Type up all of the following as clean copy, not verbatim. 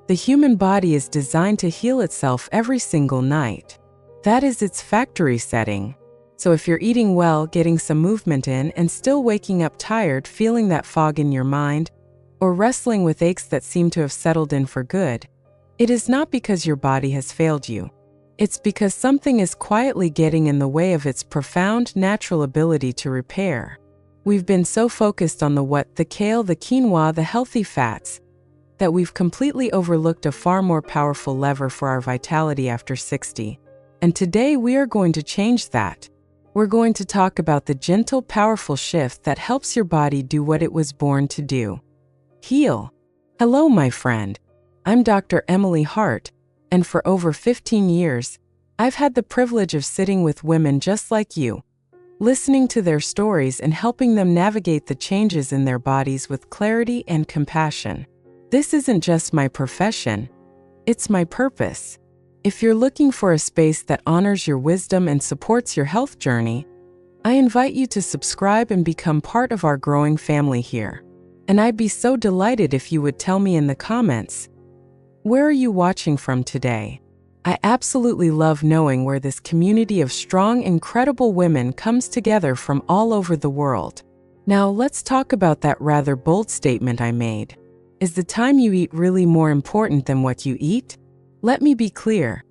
The human body is designed to heal itself every single night. That is its factory setting. So if you're eating well, getting some movement in, and still waking up tired, feeling that fog in your mind, or wrestling with aches that seem to have settled in for good, it is not because your body has failed you. It's because something is quietly getting in the way of its profound natural ability to repair. We've been so focused on the what, the kale, the quinoa, the healthy fats, that we've completely overlooked a far more powerful lever for our vitality after 60. And today we are going to change that. We're going to talk about the gentle, powerful shift that helps your body do what it was born to do: heal. Hello, my friend. I'm Dr. Emily Hart, and for over 15 years, I've had the privilege of sitting with women just like you, listening to their stories and helping them navigate the changes in their bodies with clarity and compassion. This isn't just my profession, it's my purpose. If you're looking for a space that honors your wisdom and supports your health journey, I invite you to subscribe and become part of our growing family here. And I'd be so delighted if you would tell me in the comments, where are you watching from today? I absolutely love knowing where this community of strong, incredible women comes together from all over the world. Now let's talk about that rather bold statement I made. Is the time you eat really more important than what you eat? Let me be clear.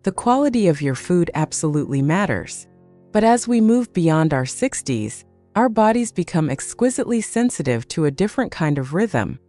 The quality of your food absolutely matters. But as we move beyond our 60s, our bodies become exquisitely sensitive to a different kind of rhythm,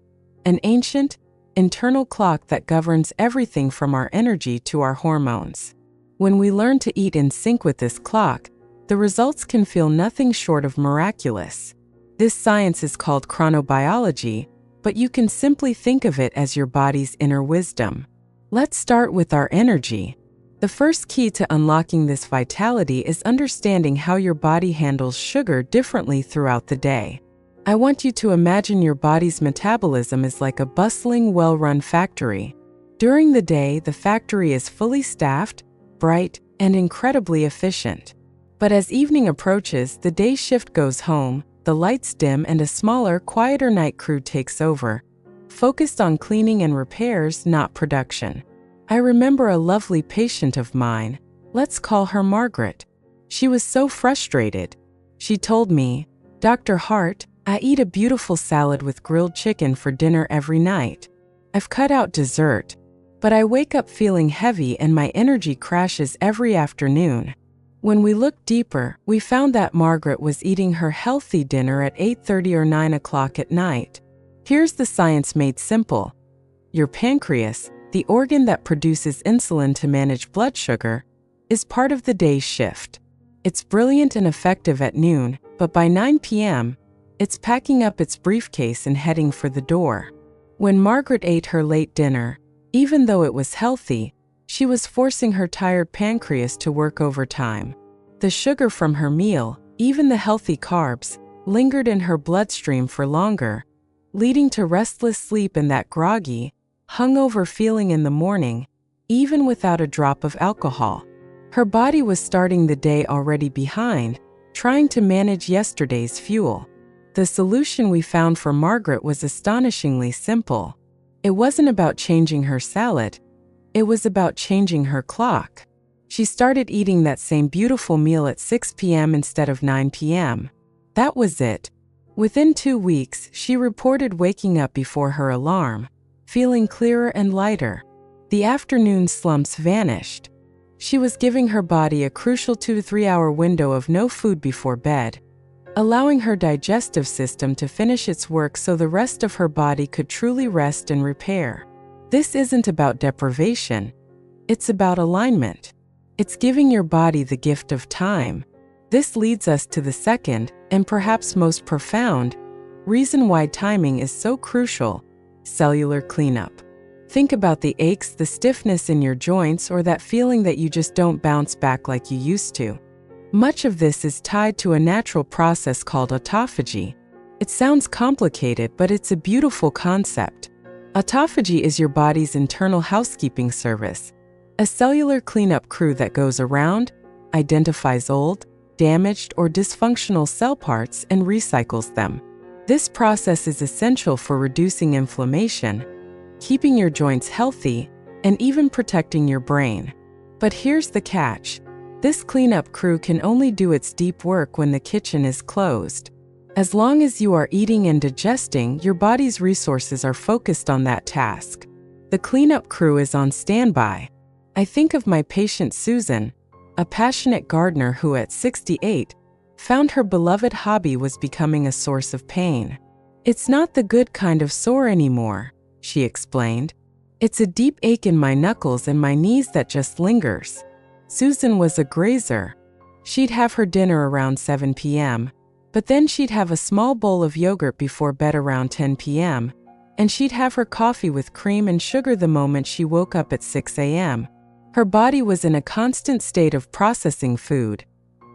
an ancient, internal clock that governs everything from our energy to our hormones. When we learn to eat in sync with this clock, the results can feel nothing short of miraculous. This science is called chronobiology, but you can simply think of it as your body's inner wisdom. Let's start with our energy. The first key to unlocking this vitality is understanding how your body handles sugar differently throughout the day. I want you to imagine your body's metabolism is like a bustling, well-run factory. During the day, the factory is fully staffed, bright, and incredibly efficient. But as evening approaches, the day shift goes home, the lights dim, and a smaller, quieter night crew takes over, focused on cleaning and repairs, not production. I remember a lovely patient of mine. Let's call her Margaret. She was so frustrated. She told me, "Dr. Hart, I eat a beautiful salad with grilled chicken for dinner every night. I've cut out dessert, but I wake up feeling heavy and my energy crashes every afternoon." When we looked deeper, we found that Margaret was eating her healthy dinner at 8:30 or 9 o'clock at night. Here's the science made simple. Your pancreas, the organ that produces insulin to manage blood sugar, is part of the day's shift. It's brilliant and effective at noon, but by 9 p.m., it's packing up its briefcase and heading for the door. When Margaret ate her late dinner, even though it was healthy, she was forcing her tired pancreas to work overtime. The sugar from her meal, even the healthy carbs, lingered in her bloodstream for longer, leading to restless sleep and that groggy, hungover feeling in the morning, even without a drop of alcohol. Her body was starting the day already behind, trying to manage yesterday's fuel. The solution we found for Margaret was astonishingly simple. It wasn't about changing her salad. It was about changing her clock. She started eating that same beautiful meal at 6 p.m. instead of 9 p.m. That was it. Within 2 weeks, she reported waking up before her alarm, feeling clearer and lighter. The afternoon slumps vanished. She was giving her body a crucial 2 to 3 hour window of no food before bed, allowing her digestive system to finish its work so the rest of her body could truly rest and repair. This isn't about deprivation. It's about alignment. It's giving your body the gift of time. This leads us to the second, and perhaps most profound, reason why timing is so crucial: cellular cleanup. Think about the aches, the stiffness in your joints, or that feeling that you just don't bounce back like you used to. Much of this is tied to a natural process called autophagy. It sounds complicated, but it's a beautiful concept. Autophagy is your body's internal housekeeping service, a cellular cleanup crew that goes around, identifies old, damaged, or dysfunctional cell parts and recycles them. This process is essential for reducing inflammation, keeping your joints healthy, and even protecting your brain. But here's the catch. This cleanup crew can only do its deep work when the kitchen is closed. As long as you are eating and digesting, your body's resources are focused on that task. The cleanup crew is on standby. I think of my patient Susan, a passionate gardener who at 68 found her beloved hobby was becoming a source of pain. "It's not the good kind of sore anymore," she explained. "It's a deep ache in my knuckles and my knees that just lingers." Susan was a grazer. She'd have her dinner around 7 p.m., but then she'd have a small bowl of yogurt before bed around 10 p.m., and she'd have her coffee with cream and sugar the moment she woke up at 6 a.m. Her body was in a constant state of processing food,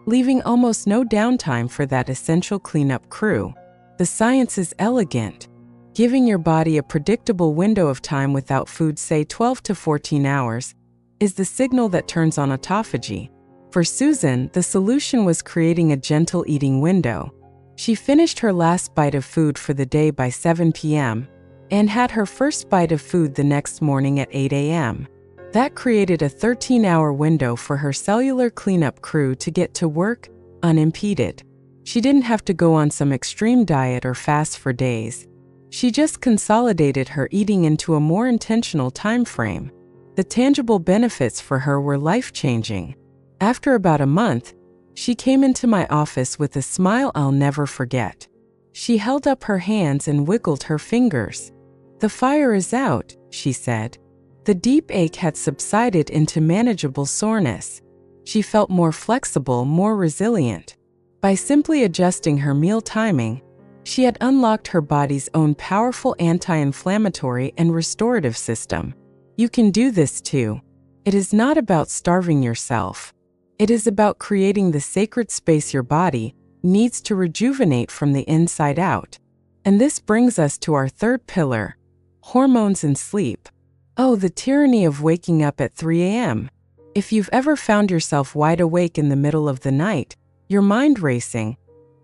leaving almost no downtime for that essential cleanup crew. The science is elegant. Giving your body a predictable window of time without food, say 12 to 14 hours, is the signal that turns on autophagy. For Susan, the solution was creating a gentle eating window. She finished her last bite of food for the day by 7 p.m. and had her first bite of food the next morning at 8 a.m. That created a 13-hour window for her cellular cleanup crew to get to work unimpeded. She didn't have to go on some extreme diet or fast for days. She just consolidated her eating into a more intentional time frame. The tangible benefits for her were life-changing. After about a month, she came into my office with a smile I'll never forget. She held up her hands and wiggled her fingers. "The fire is out," she said. The deep ache had subsided into manageable soreness. She felt more flexible, more resilient. By simply adjusting her meal timing, she had unlocked her body's own powerful anti-inflammatory and restorative system. You can do this too. It is not about starving yourself. It is about creating the sacred space your body needs to rejuvenate from the inside out. And this brings us to our third pillar, hormones and sleep. Oh, the tyranny of waking up at 3 a.m. If you've ever found yourself wide awake in the middle of the night, your mind racing,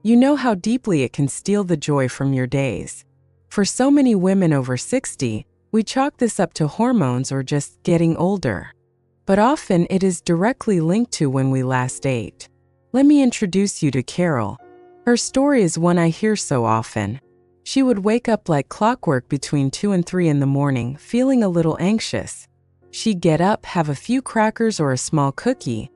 you know how deeply it can steal the joy from your days. For so many women over 60, we chalk this up to hormones or just getting older. But often it is directly linked to when we last ate. Let me introduce you to Carol. Her story is one I hear so often. She would wake up like clockwork between 2 and 3 in the morning, feeling a little anxious. She'd get up, have a few crackers or a small cookie,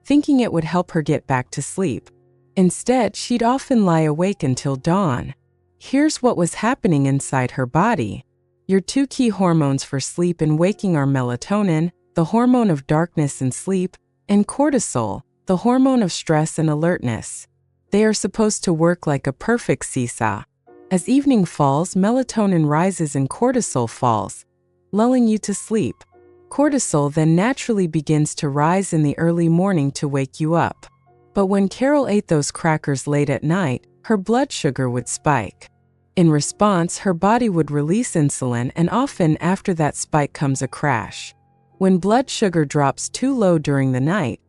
thinking it would help her get back to sleep. Instead, she'd often lie awake until dawn. Here's what was happening inside her body. Your two key hormones for sleep and waking are melatonin, the hormone of darkness and sleep, and cortisol, the hormone of stress and alertness. They are supposed to work like a perfect seesaw. As evening falls, melatonin rises and cortisol falls, lulling you to sleep. Cortisol then naturally begins to rise in the early morning to wake you up. But when Carol ate those crackers late at night, her blood sugar would spike. In response, her body would release insulin, and often after that spike comes a crash. When blood sugar drops too low during the night,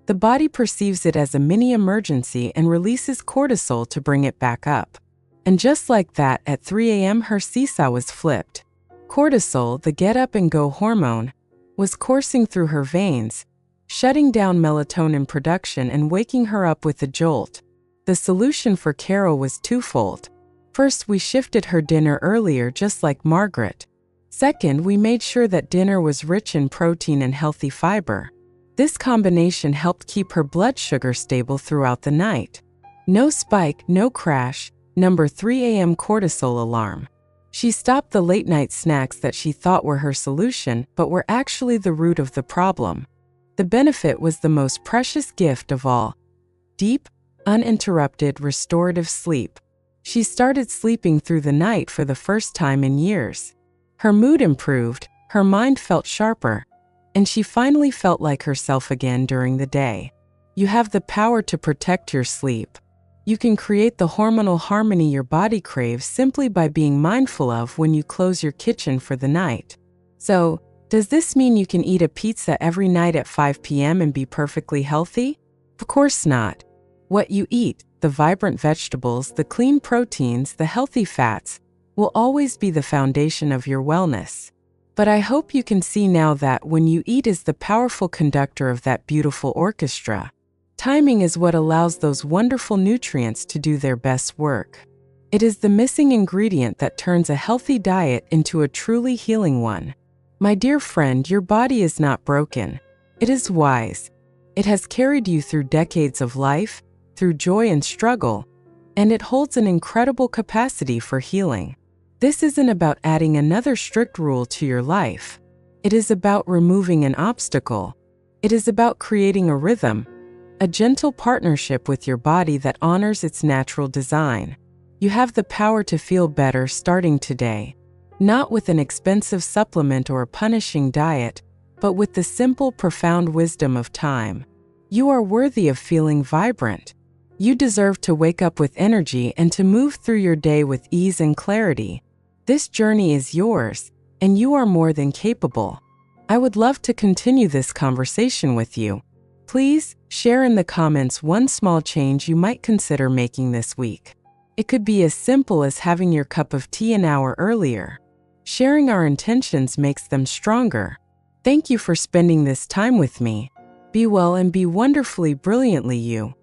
the body perceives it as a mini emergency and releases cortisol to bring it back up. And just like that, at 3 a.m. her seesaw was flipped. Cortisol, the get-up-and-go hormone, was coursing through her veins, shutting down melatonin production and waking her up with a jolt. The solution for Carol was twofold. First, we shifted her dinner earlier, just like Margaret. Second, we made sure that dinner was rich in protein and healthy fiber. This combination helped keep her blood sugar stable throughout the night. No spike, no crash. Number 3 a.m. cortisol alarm. She stopped the late-night snacks that she thought were her solution, but were actually the root of the problem. The benefit was the most precious gift of all: deep, uninterrupted, restorative sleep. She started sleeping through the night for the first time in years. Her mood improved, her mind felt sharper, and she finally felt like herself again during the day. You have the power to protect your sleep. You can create the hormonal harmony your body craves simply by being mindful of when you close your kitchen for the night. So, does this mean you can eat a pizza every night at 5 p.m. and be perfectly healthy? Of course not. What you eat, the vibrant vegetables, the clean proteins, the healthy fats, will always be the foundation of your wellness. But I hope you can see now that when you eat is the powerful conductor of that beautiful orchestra. Timing is what allows those wonderful nutrients to do their best work. It is the missing ingredient that turns a healthy diet into a truly healing one. My dear friend, your body is not broken. It is wise. It has carried you through decades of life, through joy and struggle, and it holds an incredible capacity for healing. This isn't about adding another strict rule to your life. It is about removing an obstacle. It is about creating a rhythm, a gentle partnership with your body that honors its natural design. You have the power to feel better starting today, not with an expensive supplement or a punishing diet, but with the simple, profound wisdom of time. You are worthy of feeling vibrant. You deserve to wake up with energy and to move through your day with ease and clarity. This journey is yours, and you are more than capable. I would love to continue this conversation with you. Please share in the comments one small change you might consider making this week. It could be as simple as having your cup of tea an hour earlier. Sharing our intentions makes them stronger. Thank you for spending this time with me. Be well and be wonderfully, brilliantly you.